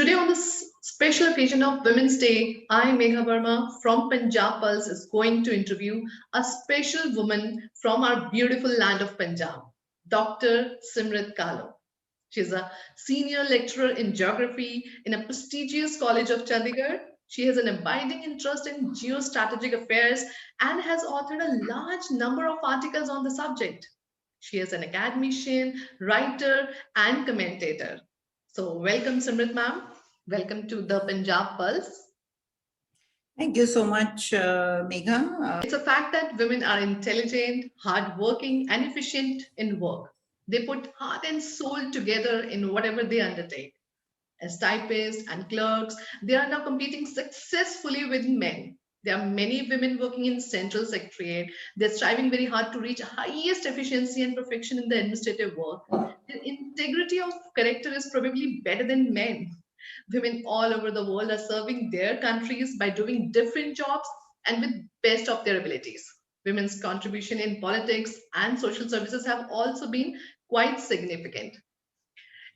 Today, on this special occasion of Women's Day, I, Megha Verma from Punjab Pulse, is going to interview a special woman from our beautiful land of Punjab, Dr. Simrit Kalo. She's a senior lecturer in geography in a prestigious college of Chandigarh. She has an abiding interest in geostrategic affairs and has authored a large number of articles on the subject. She is an academician, writer, and commentator. So, welcome, Simrit ma'am. Welcome to the Punjab Pulse. Thank you so much, Megha. It's a fact that women are intelligent, hardworking, and efficient in work. They put heart and soul together in whatever they undertake. As typists and clerks, they are now competing successfully with men. There are many women working in central secretariat. They're striving very hard to reach highest efficiency and perfection in the administrative work. Their integrity of character is probably better than men. Women all over the world are serving their countries by doing different jobs and with best of their abilities. Women's contribution in politics and social services have also been quite significant.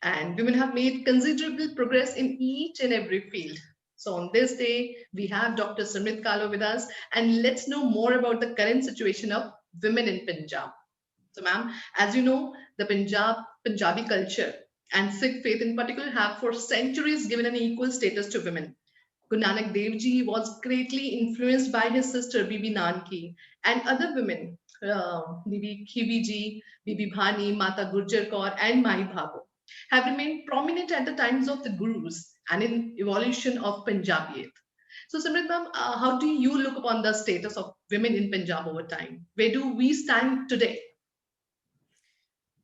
And women have made considerable progress in each and every field. So on this day, we have Dr. Simrit Kalo with us, and let's know more about the current situation of women in Punjab. So ma'am, as you know, the Punjabi culture and Sikh faith in particular have for centuries given an equal status to women. Guru Nanak Dev Ji was greatly influenced by his sister Bibi Nanki and other women, Bibi Khibi Ji, Bibi Bhani, Mata Gurjar Kaur, and Mai Bhabo, have remained prominent at the times of the gurus and in evolution of Punjabiyat. So, Simrit ma'am, how do you look upon the status of women in Punjab over time? Where do we stand today?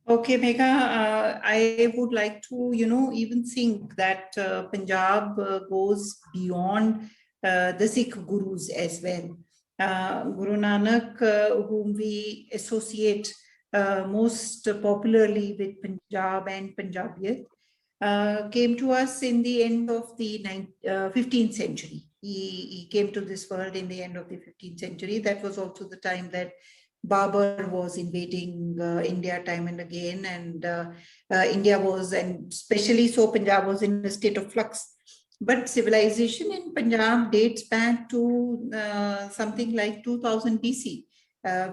Okay, Megha, I would like to, even think that Punjab goes beyond the Sikh gurus as well. Guru Nanak, whom we associate most popularly with Punjab and Punjabiyat, came to us in the end of the 15th century. He came to this world in the end of the 15th century. That was also the time that Babur was invading India time and again, and India was, and especially so Punjab was in a state of flux. But civilization in Punjab dates back to something like 2000 BC,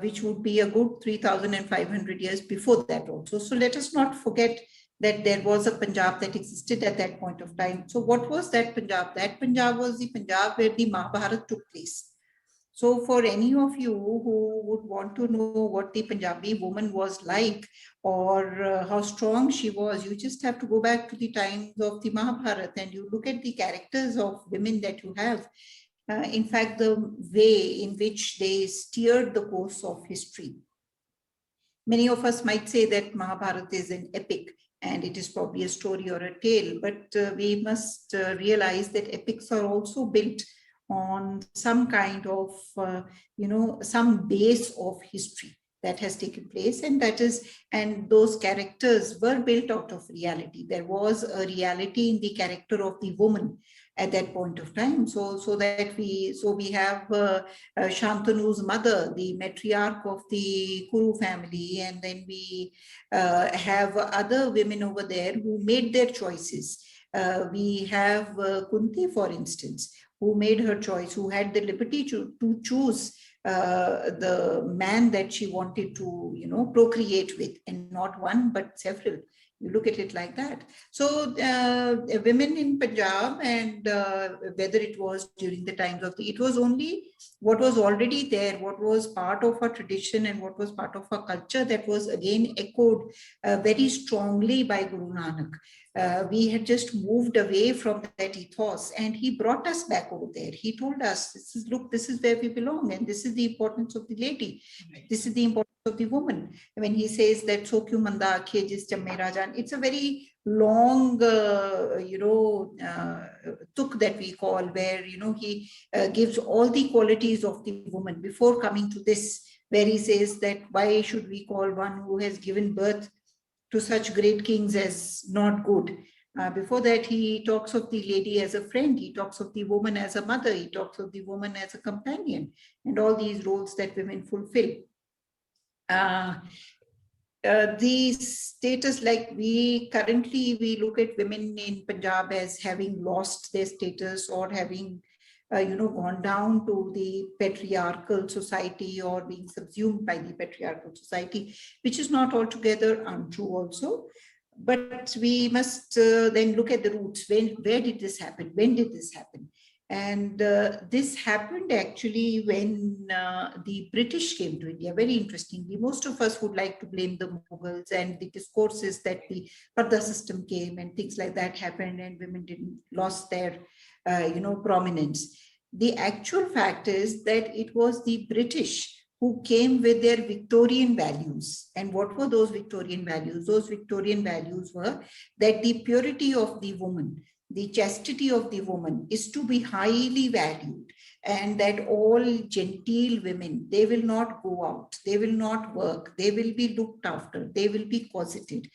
which would be a good 3,500 years before that also. So let us not forget that there was a Punjab that existed at that point of time. So what was that Punjab? That Punjab was the Punjab where the Mahabharata took place. So for any of you who would want to know what the Punjabi woman was like or how strong she was, you just have to go back to the times of the Mahabharata and you look at the characters of women that you have. In fact, the way in which they steered the course of history. Many of us might say that Mahabharata is an epic and it is probably a story or a tale, but we must realize that epics are also built on some kind of, some base of history that has taken place, and those characters were built out of reality. There was a reality in the character of the woman at that point of time. So we have Shantanu's mother, the matriarch of the Kuru family, and then we have other women over there who made their choices. We have Kunti, for instance, who made her choice, who had the liberty to choose the man that she wanted to, procreate with, and not one, but several. You look at it like that. So women in Punjab, and whether it was during the times of it was only what was already there, what was part of our tradition and what was part of our culture, that was again echoed very strongly by Guru Nanak. We had just moved away from that ethos and he brought us back over there. He told us, this is where we belong, and this is the importance of the lady. This is the importance of the woman. When he says that so kyu manda aakhe jis jamme rajan, it's a very long tuk that we call, where he gives all the qualities of the woman before coming to this, where he says that why should we call one who has given birth to such great kings as not good. Before that, he talks of the lady as a friend, he talks of the woman as a mother, he talks of the woman as a companion, and all these roles that women fulfill. the status, like we look at women in Punjab as having lost their status or having gone down to the patriarchal society or being subsumed by the patriarchal society, which is not altogether untrue also. But we must then look at the roots. Where did this happen? When did this happen? And this happened actually when the British came to India. Very interestingly, most of us would like to blame the Mughals and the discourses that the Parda system came and things like that happened and women didn't lost their prominence. The actual fact is that it was the British who came with their Victorian values. And what were those Victorian values? Those Victorian values were that the purity of the woman, the chastity of the woman is to be highly valued, and that all genteel women, they will not go out, they will not work, they will be looked after, they will be cosseted.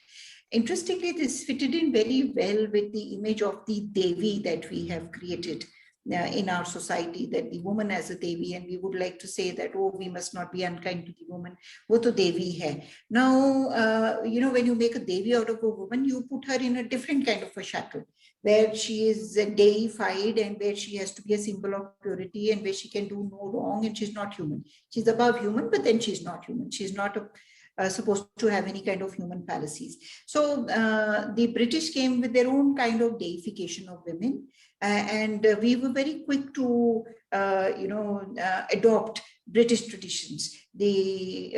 Interestingly, this fitted in very well with the image of the Devi that we have created in our society, that the woman as a Devi, and we would like to say that, oh, we must not be unkind to the woman. Wo to Devi hai. Now, when you make a Devi out of a woman, you put her in a different kind of a shackle, where she is deified and where she has to be a symbol of purity and where she can do no wrong and she's not human. She's above human, but then she's not human. She's not supposed to have any kind of human fallacies. So the British came with their own kind of deification of women, and we were very quick to adopt British traditions. The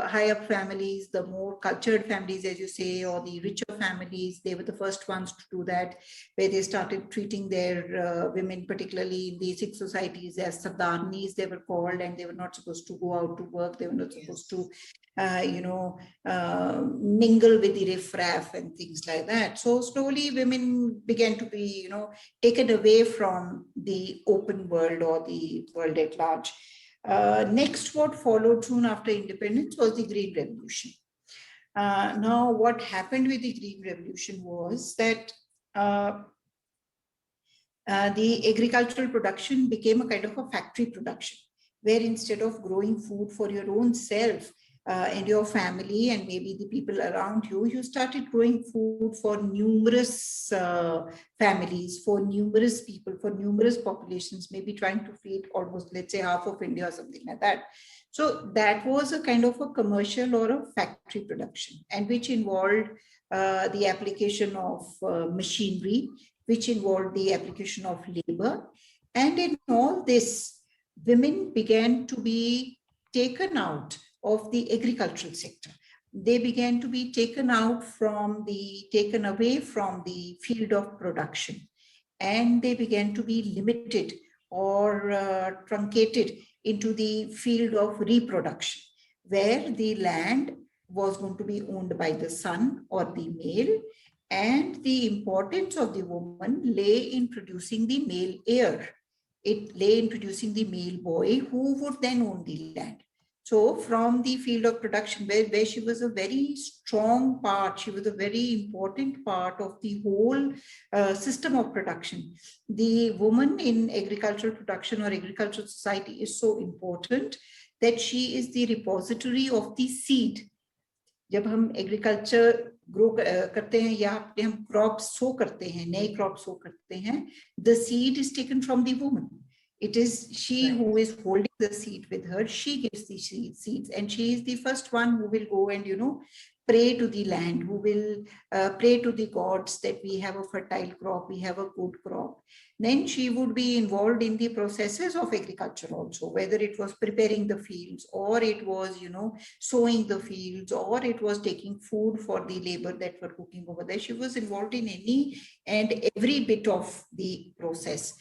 higher families, the more cultured families, as you say, or the richer families, they were the first ones to do that, where they started treating their women, particularly in the Sikh societies, as sardarnis, they were called, and they were not supposed to go out to work. They were not supposed to mingle with the riffraff and things like that. So slowly women began to be, taken away from the open world or the world at large. Next, what followed soon after independence was the Green Revolution. Now, what happened with the Green Revolution was that the agricultural production became a kind of a factory production, where instead of growing food for your own self, and your family and maybe the people around you, you started growing food for numerous families, for numerous people, for numerous populations, maybe trying to feed almost, let's say, half of India or something like that. So that was a kind of a commercial or a factory production, and which involved the application of machinery, which involved the application of labor. And in all this, women began to be taken out of the agricultural sector. They began to be taken away from the field of production, and they began to be limited or truncated into the field of reproduction, where the land was going to be owned by the son or the male, and the importance of the woman lay in producing the male heir. It lay in producing the male boy who would then own the land. So from the field of production, where she was a very strong part, she was a very important part of the whole system of production. The woman in agricultural production or agricultural society is so important that she is the repository of the seed. जब हम agriculture grow करते हैं या हम crop सो करते हैं, नए crop सो करते हैं, the seed is taken from the woman. It is she who is holding the seed with her. She gives the seeds, and she is the first one who will go and, pray to the land, who will pray to the gods that we have a fertile crop, we have a good crop. Then she would be involved in the processes of agriculture also, whether it was preparing the fields or it was, sowing the fields, or it was taking food for the labor that were cooking over there. She was involved in any and every bit of the process.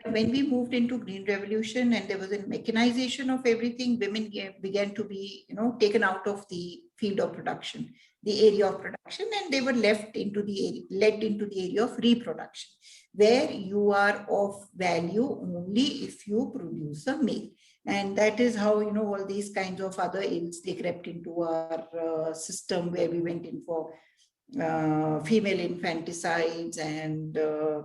When we moved into Green Revolution and there was a mechanization of everything, women began to be, taken out of the field of production, the area of production, and they were led into the area of reproduction, where you are of value only if you produce a male. And that is how, all these kinds of other ills, they crept into our system, where we went in for female infanticides and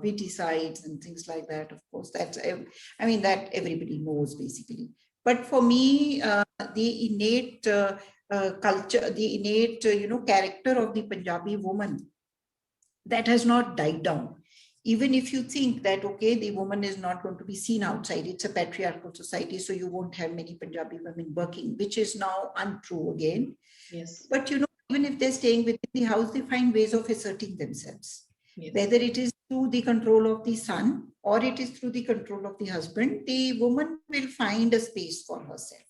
viticides and things like that. Of course, that's, that everybody knows basically. But for me, the innate culture, the innate, character of the Punjabi woman, that has not died down. Even if you think that, okay, the woman is not going to be seen outside, it's a patriarchal society, so you won't have many Punjabi women working, which is now untrue again. Yes. But, even if they're staying within the house, they find ways of asserting themselves. Yes. Whether it is through the control of the son or it is through the control of the husband, the woman will find a space for herself.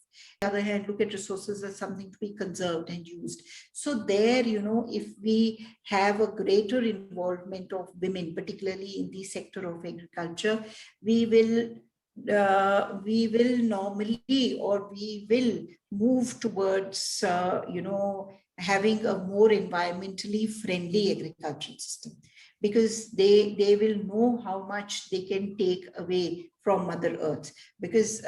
On the other hand, look at resources as something to be conserved and used. So there, if we have a greater involvement of women, particularly in the sector of agriculture, we will normally, or we will move towards, having a more environmentally friendly agricultural system, because they will know how much they can take away from Mother Earth, because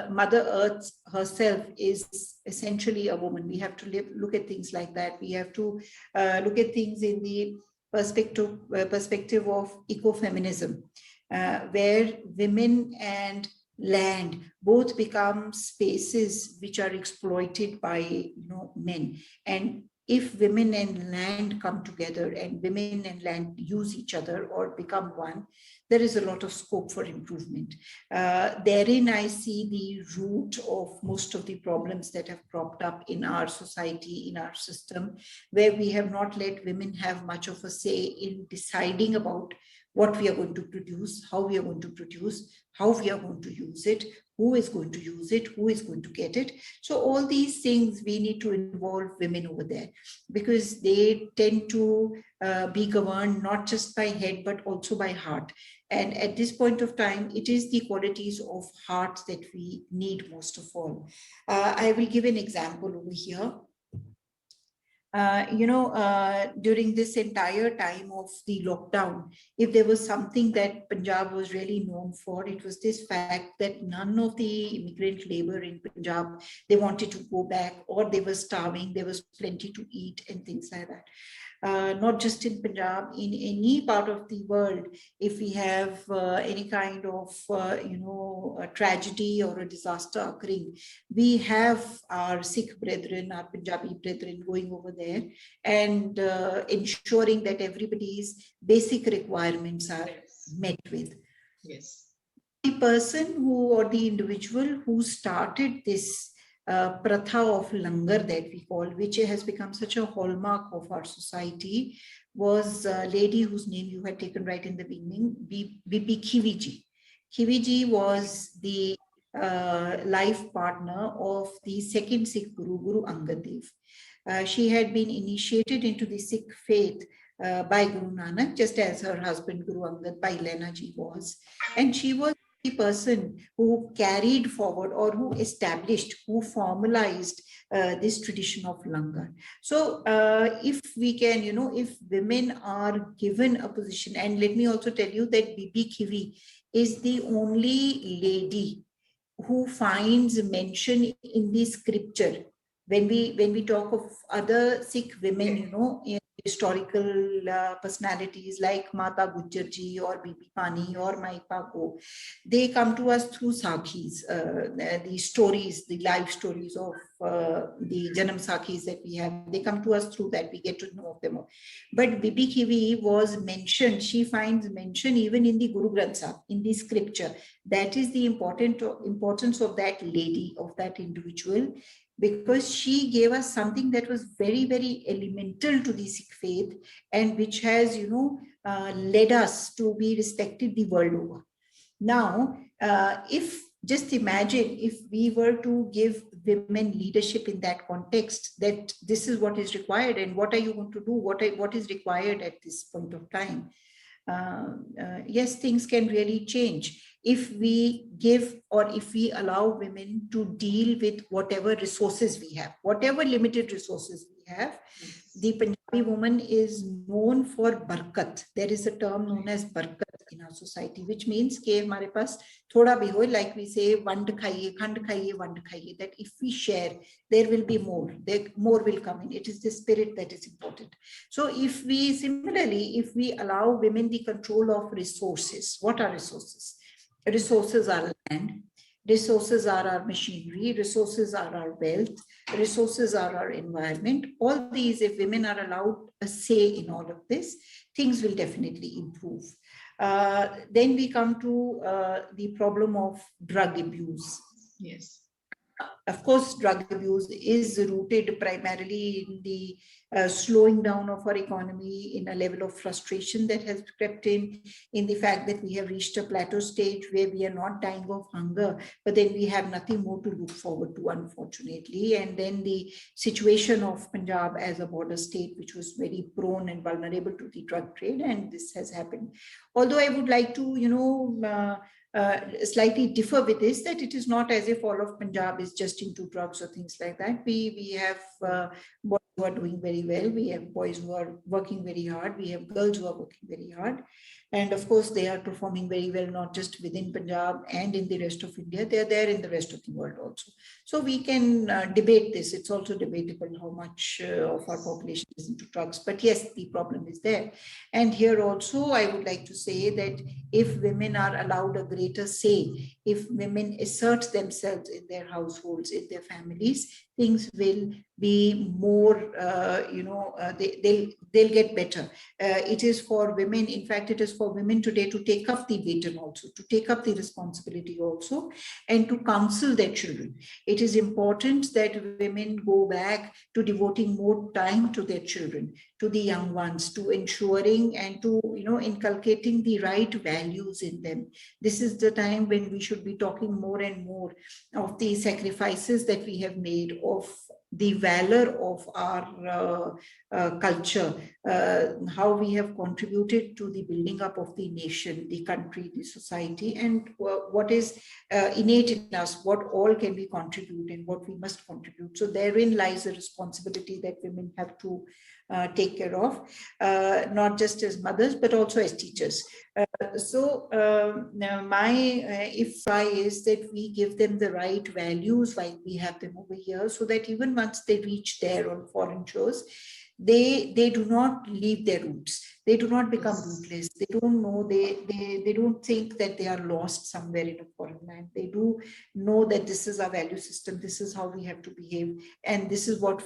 Mother Earth herself is essentially a woman. We have to look at things like that. We have to look at things in the perspective of ecofeminism, where women and land both become spaces which are exploited by men. And if women and land come together and women and land use each other or become one, there is a lot of scope for improvement. Therein I see the root of most of the problems that have cropped up in our society, in our system, where we have not let women have much of a say in deciding about what we are going to produce, how we are going to produce, how we are going to use it, who is going to use it, who is going to get it. So all these things, we need to involve women over there, because they tend to be governed not just by head, but also by heart. And at this point of time, it is the qualities of heart that we need most of all. I will give an example over here. During this entire time of the lockdown, if there was something that Punjab was really known for, it was this fact that none of the immigrant labor in Punjab, they wanted to go back, or they were starving, there was plenty to eat and things like that. Not just in Punjab, in any part of the world, if we have any kind of, a tragedy or a disaster occurring, we have our Sikh brethren, our Punjabi brethren going over there and ensuring that everybody's basic requirements are met with. Yes. The person who, or the individual who started this pratha of langar that we call, which has become such a hallmark of our society, was a lady whose name you had taken right in the beginning, Bibi Khiviji. Khiviji was the life partner of the second Sikh Guru, Guru Angad Dev. She had been initiated into the Sikh faith by Guru Nanak, just as her husband Guru Angad Bhai Lehna ji was. And she was the person who carried forward, or who established, who formalized this tradition of langar. So if we can, if women are given a position, and let me also tell you that Bibi Khivi is the only lady who finds mention in the scripture. When we talk of other Sikh women, historical personalities like Mata Gujjarji or Bibi Pani or Maipa Go, they come to us through Sakhis, the stories, the life stories of the Janam Sakhis that we have. They come to us through that. We get to know of them all. But Bibi Khivi was mentioned, she finds mention even in the Guru Granth Sahib, in the scripture. That is the importance of that lady, of that individual, because she gave us something that was very, very elemental to the Sikh faith, and which has, led us to be respected the world over. Now, if just imagine if we were to give women leadership in that context, that this is what is required, and what are you going to do? What is required at this point of time? Yes, things can really change if we give, or if we allow women to deal with whatever resources we have, whatever limited resources we have. The Punjabi woman is known for barkat. There is a term known as barkat in our society, which means ke hamare paas thoda bhi hoye, like we say, vand khaiye, khand khaiye, vand khaiye, that if we share, there will be more, more will come in. It is the spirit that is important. So if we, similarly, if we allow women the control of resources, what are resources? Resources are land, Resources are our machinery, resources are our wealth, resources are our environment. All these, if women are allowed a say in all of this, things will definitely improve. Then we come to the problem of drug abuse. Yes. Of course, drug abuse is rooted primarily in the slowing down of our economy, in a level of frustration that has crept in the fact that we have reached a plateau stage where we are not dying of hunger, but then we have nothing more to look forward to, unfortunately. And then the situation of Punjab as a border state, which was very prone and vulnerable to the drug trade, and this has happened. Although I would like to, slightly differ with this, that it is not as if all of Punjab is just into drugs or things like that. We have boys who are doing very well. We have boys who are working very hard. We have girls who are working very hard. And of course, they are performing very well, not just within Punjab and in the rest of India. They are there in the rest of the world also. So we can debate this. It's also debatable how much of our population is into drugs. But yes, the problem is there. And here also, I would like to say that if women are allowed a greater say, if women assert themselves in their households, in their families, things will be more, they'll get better. It is for women, in fact, it is for women today to take up the baton also, to take up the responsibility also, and to counsel their children. It is important that women go back to devoting more time to their children, to the young ones, to ensuring and to, inculcating the right values in them. This is the time when we should be talking more and more of the sacrifices that we have made, of the valor of our culture, how we have contributed to the building up of the nation, the country, the society, and what is innate in us, what all can we contribute and what we must contribute. So therein lies a responsibility that women have to take care of, not just as mothers, but also as teachers. Now my if-I is that we give them the right values like we have them over here, so that even once they reach there on foreign shores, they do not leave their roots. They do not become rootless. They don't know, they don't think that they are lost somewhere in a foreign land. They do know that this is our value system, this is how we have to behave, and this is what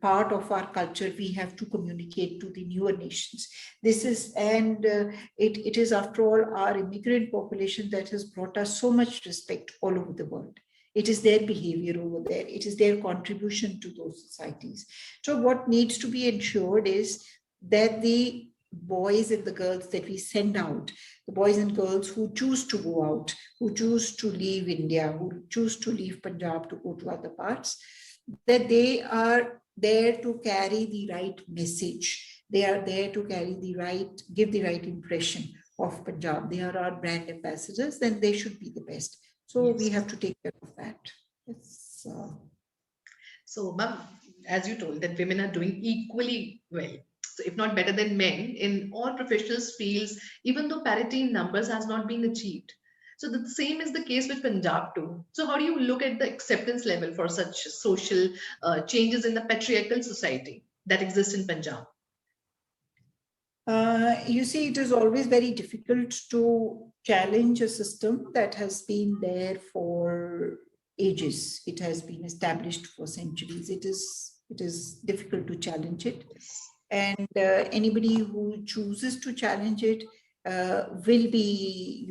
part of our culture we have to communicate to the newer nations. This is, and it is after all our immigrant population that has brought us so much respect all over the world. It is their behavior over there. It is their contribution to those societies. So what needs to be ensured is that the boys and the girls that we send out, the boys and girls who choose to go out, who choose to leave India, who choose to leave Punjab to go to other parts, that they are there to carry the right message. They are there to carry the right, give the right impression of Punjab. They are our brand ambassadors, then they should be the best. So we have to take care of that. So, ma'am, as you told, that women are doing equally well, so if not better than men in all professional fields, even though parity in numbers has not been achieved. So the same is the case with Punjab too. So how do you look at the acceptance level for such social changes in the patriarchal society that exists in Punjab? You see, it is always very difficult to challenge a system that has been there for ages. It has been established for centuries. It is difficult to challenge it. And anybody who chooses to challenge it will be,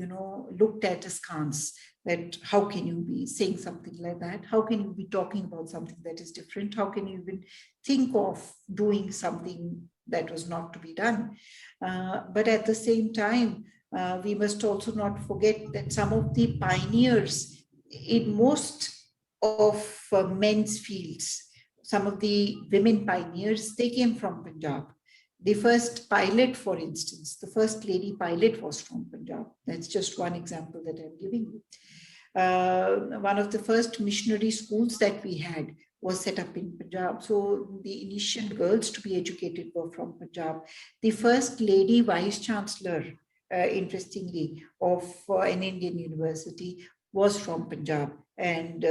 looked at askance. That how can you be saying something like that? How can you be talking about something that is different? How can you even think of doing something that was not to be done? But at the same time, we must also not forget that some of the pioneers in most of men's fields, some of the women pioneers, they came from Punjab. The first pilot, for instance, the first lady pilot was from Punjab. That's just one example that I'm giving you. One of the first missionary schools that we had was set up in Punjab. So the initial girls to be educated were from Punjab. The first lady vice chancellor, interestingly, of an Indian university was from Punjab. And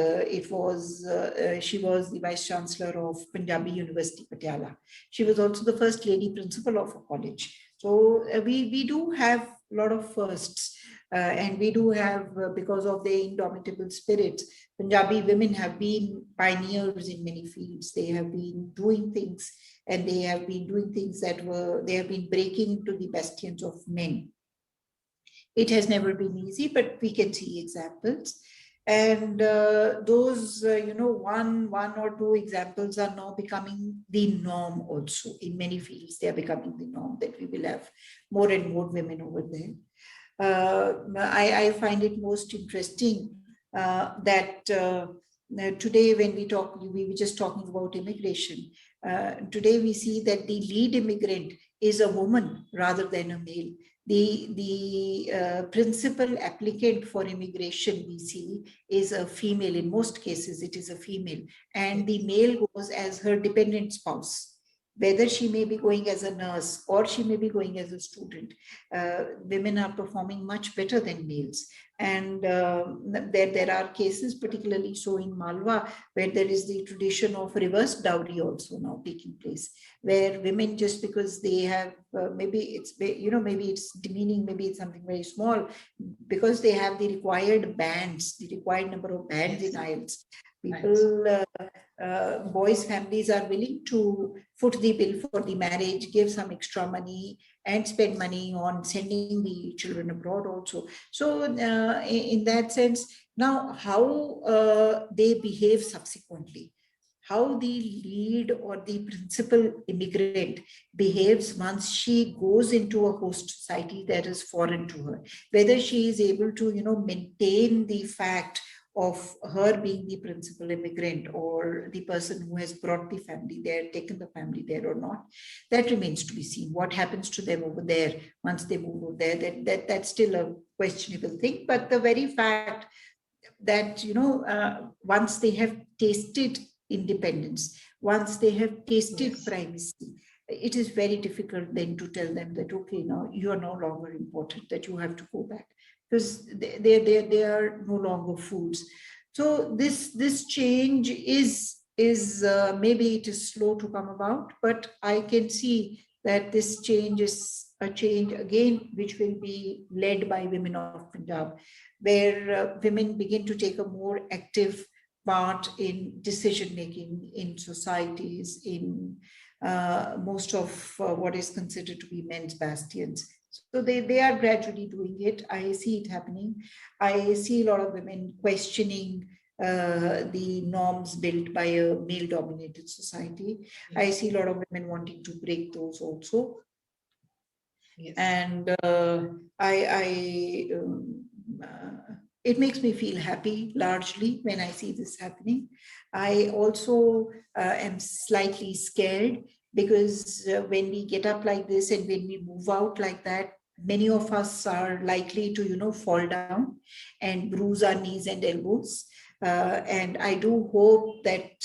she was the vice chancellor of Punjabi University, Patiala. She was also the first lady principal of a college. So we do have a lot of firsts. And we do have, because of their indomitable spirits, Punjabi women have been pioneers in many fields. They have been doing things, and they have been doing things they have been breaking into the bastions of men. It has never been easy, but we can see examples. And those, one or two examples are now becoming the norm also. In many fields, they are becoming the norm, that we will have more and more women over there. I find it most interesting that today, when we were just talking about immigration. Today, we see that the lead immigrant is a woman rather than a male. The principal applicant for immigration, we see, is a female. In most cases, it is a female, and the male goes as her dependent spouse. Whether she may be going as a nurse or she may be going as a student, women are performing much better than males. And there are cases, particularly so in Malwa, where there is the tradition of reverse dowry also now taking place, where women, just because they have, maybe it's demeaning, maybe it's something very small, because they have the required bands, the required number of bands in IELTS. People, boys' families are willing to foot the bill for the marriage, give some extra money, and spend money on sending the children abroad also. So in that sense, now how they behave subsequently, how the lead or the principal immigrant behaves once she goes into a host society that is foreign to her, whether she is able to, maintain the fact of her being the principal immigrant or the person who has brought the family there, taken the family there or not, that remains to be seen. What happens to them over there once they move over there, that's still a questionable thing. But the very fact that, once they have tasted independence, once they have tasted primacy, it is very difficult then to tell them that, okay, now you are no longer important, that you have to go back, because they are no longer fools. So this change is maybe it is slow to come about, but I can see that this change is a change again which will be led by women of Punjab, where women begin to take a more active part in decision making in societies, in most of what is considered to be men's bastions. So they are gradually doing it. I see it happening. I see a lot of women questioning the norms built by a male-dominated society. Yes. I see a lot of women wanting to break those also. Yes. And it makes me feel happy largely when I see this happening. I also am slightly scared, because when we get up like this and when we move out like that, many of us are likely to, fall down and bruise our knees and elbows. And I do hope that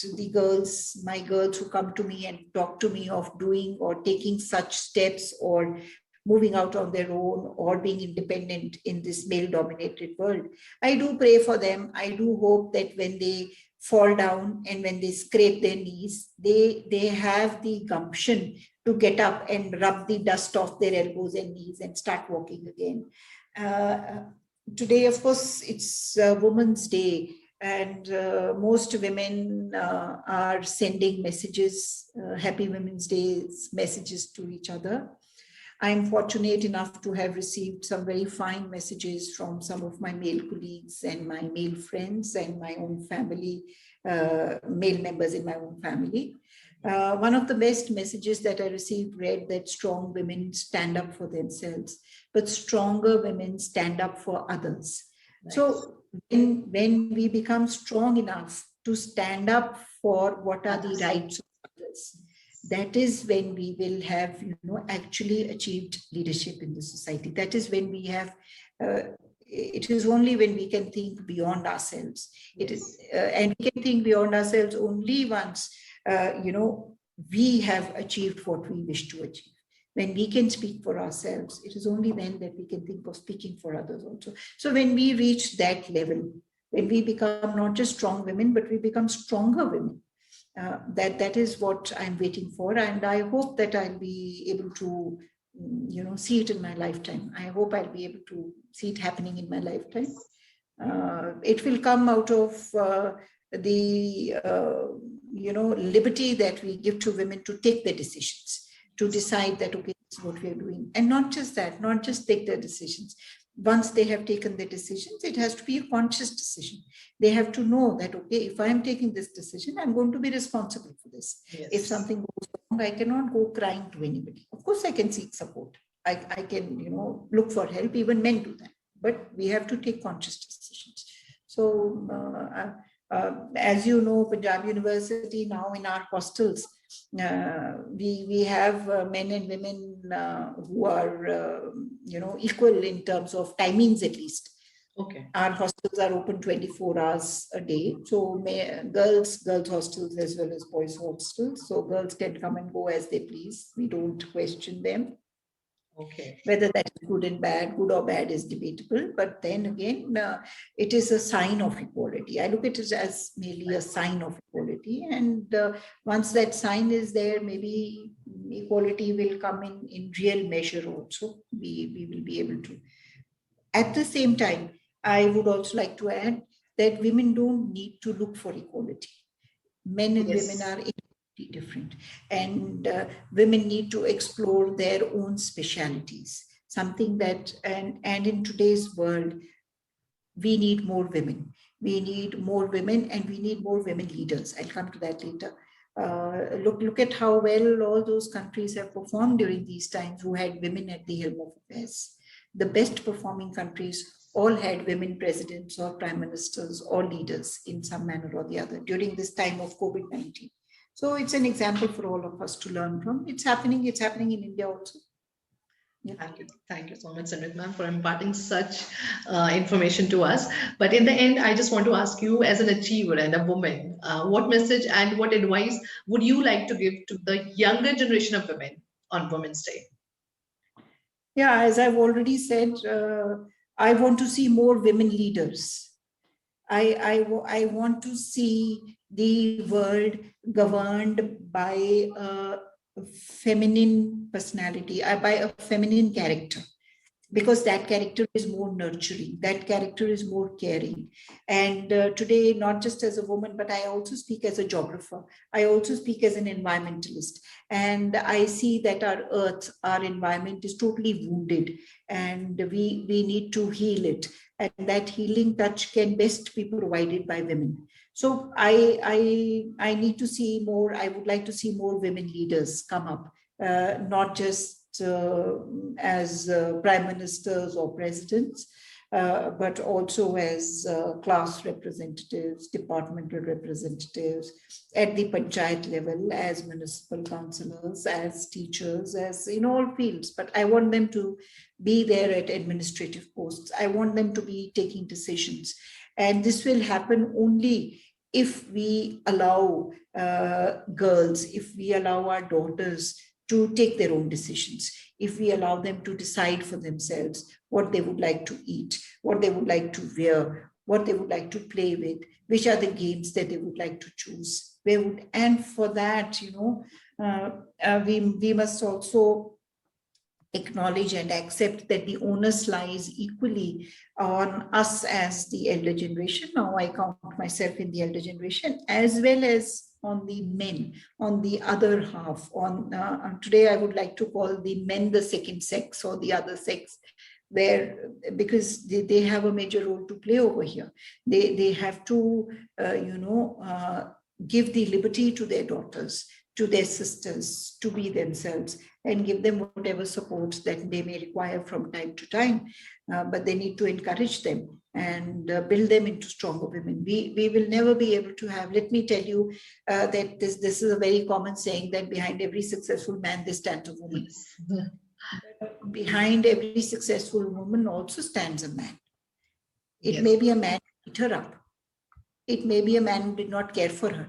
my girls who come to me and talk to me of doing or taking such steps or moving out on their own or being independent in this male-dominated world, I do pray for them. I do hope that when they fall down and when they scrape their knees, they have the gumption to get up and rub the dust off their elbows and knees and start walking again. Today, of course, it's Women's Day, and most women are sending messages, Happy Women's Day messages to each other. I'm fortunate enough to have received some very fine messages from some of my male colleagues and my male friends and my own family, male members in my own family. One of the best messages that I received read that strong women stand up for themselves, but stronger women stand up for others. Nice. So when we become strong enough to stand up for what are the rights of others, that is when we will have, actually achieved leadership in the society. That is when we have, it is only when we can think beyond ourselves. It is, and we can think beyond ourselves only once, we have achieved what we wish to achieve. When we can speak for ourselves, it is only then that we can think of speaking for others also. So when we reach that level, when we become not just strong women, but we become stronger women, that is what I'm waiting for, and I hope that I'll be able to see it in my lifetime. I hope I'll be able to see it happening in my lifetime. It will come out of the liberty that we give to women to take their decisions, to decide that, okay, this is what we are doing. And not just that, not just take their decisions. Once they have taken their decisions, it has to be a conscious decision. They have to know that, okay, if I'm taking this decision, I'm going to be responsible for this. Yes. If something goes wrong, I cannot go crying to anybody. Of course, I can seek support. I can, look for help. Even men do that. But we have to take conscious decisions. So, as you know, Punjab University now in our hostels, we have men and women who are, equal in terms of timings at least. Okay. Our hostels are open 24 hours a day. So girls hostels as well as boys hostels. So girls can come and go as they please. We don't question them. Okay. Whether that is good or bad is debatable. But then again, it is a sign of equality. I look at it as merely a sign of equality. And once that sign is there, maybe equality will come in real measure also. We will be able to. At the same time, I would also like to add that women don't need to look for equality. Men and women are different, and women need to explore their own specialities, something that and in today's world we need more women. We need more women, and we need more women leaders. I'll come to that later. Look at how well all those countries have performed during these times who had women at the helm of affairs. The best performing countries all had women presidents or prime ministers or leaders in some manner or the other during this time of COVID-19. So it's an example for all of us to learn from. It's happening in India also. Yeah. Thank you so much, Samrit ma'am, for imparting such information to us. But in the end, I just want to ask you, as an achiever and a woman, what message and what advice would you like to give to the younger generation of women on Women's Day? Yeah, as I've already said, I want to see more women leaders. I want to see the world governed by a feminine personality, by a feminine character, because that character is more nurturing, that character is more caring. And today, not just as a woman, but I also speak as a geographer. I also speak as an environmentalist. And I see that our earth, our environment is totally wounded, and we need to heal it. And that healing touch can best be provided by women. So I need to see more, I would like to see more women leaders come up, not just as prime ministers or presidents, but also as class representatives, departmental representatives, at the panchayat level, as municipal councillors, as teachers, as in all fields. But I want them to be there at administrative posts. I want them to be taking decisions. And this will happen only if we allow girls, if we allow our daughters to take their own decisions, if we allow them to decide for themselves what they would like to eat, what they would like to wear, what they would like to play with, which are the games that they would like to choose. And for that, we must also acknowledge and accept that the onus lies equally on us as the elder generation. Now I count myself in the elder generation, as well as on the men, on the other half. Today I would like to call the men the second sex, or the other sex, because they have a major role to play over here. They have to, give the liberty to their daughters, to their sisters, to be themselves, and give them whatever support that they may require from time to time. But they need to encourage them and build them into stronger women. We will never be able to have, let me tell you that this is a very common saying, that behind every successful man there stands a woman. Behind every successful woman also stands a man. It may be a man who beat her up. It may be a man who did not care for her.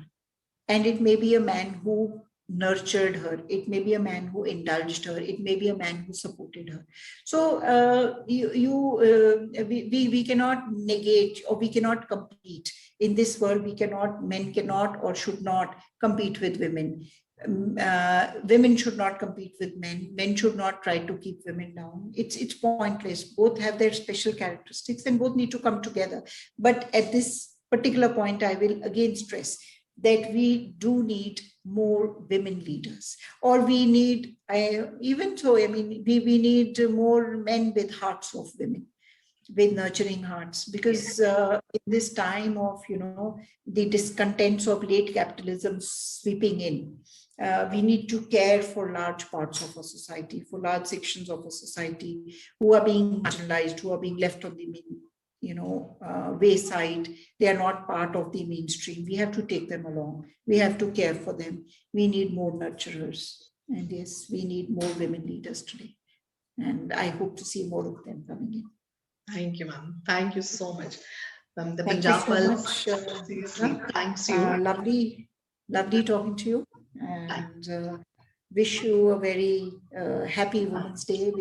And it may be a man who nurtured her. It may be a man who indulged her. It may be a man who supported her. So we cannot negate, or we cannot compete. In this world, men cannot or should not compete with women. women should not compete with men. Men should not try to keep women down. It's pointless. Both have their special characteristics and both need to come together. But at this particular point, I will again stress that we do need more women leaders, or we need, even so, I mean, we need more men with hearts of women, with nurturing hearts, because in this time of, you know, the discontents of late capitalism sweeping in, we need to care for large parts of our society, for large sections of our society who are being marginalized, who are being left on the wayside. They are not part of the mainstream. We have to take them along. We have to care for them. We need more nurturers. And yes, we need more women leaders today. And I hope to see more of them coming in. Thank you, ma'am. Thank you so much. The Thank you Punjab so Pulse, much. seriously, thanks you. Lovely talking to you, and wish you a very happy Women's Day.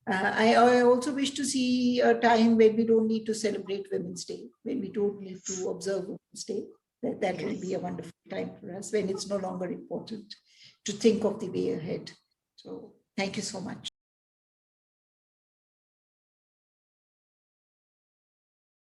I also wish to see a time when we don't need to celebrate Women's Day, when we don't need to observe Women's Day. That will be a wonderful time for us, when it's no longer important to think of the way ahead. So thank you so much.